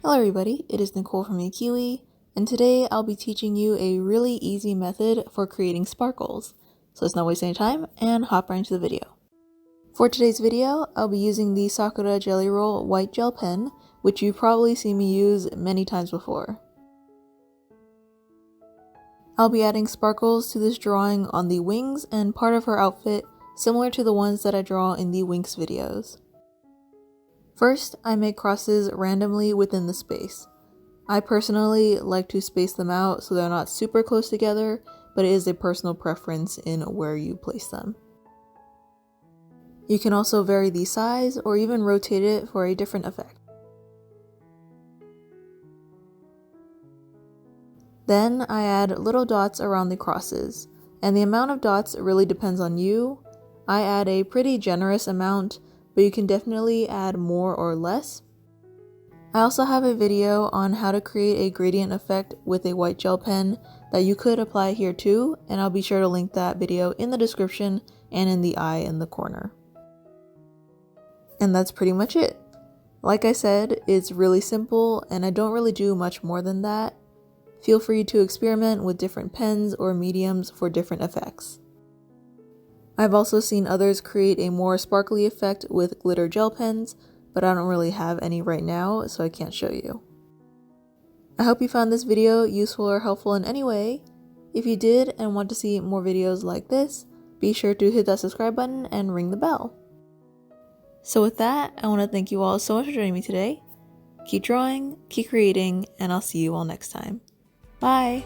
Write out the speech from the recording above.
Hello everybody, it is Nicole from iiKiui, and today I'll be teaching you a really easy method for creating sparkles. So let's not waste any time and hop right into the video. For today's video, I'll be using the Sakura Jelly Roll white gel pen, which you've probably seen me use many times before. I'll be adding sparkles to this drawing on the wings and part of her outfit, similar to the ones that I draw in the Winx videos. First, I make crosses randomly within the space. I personally like to space them out so they're not super close together, but it is a personal preference in where you place them. You can also vary the size or even rotate it for a different effect. Then I add little dots around the crosses, and the amount of dots really depends on you. I add a pretty generous amount, but you can definitely add more or less. I also have a video on how to create a gradient effect with a white gel pen that you could apply here too, and I'll be sure to link that video in the description and in the eye in the corner. And that's pretty much it. Like I said, it's really simple and I don't really do much more than that. Feel free to experiment with different pens or mediums for different effects. I've also seen others create a more sparkly effect with glitter gel pens, but I don't really have any right now, so I can't show you. I hope you found this video useful or helpful in any way. If you did and want to see more videos like this, be sure to hit that subscribe button and ring the bell. So with that, I want to thank you all so much for joining me today. Keep drawing, keep creating, and I'll see you all next time. Bye!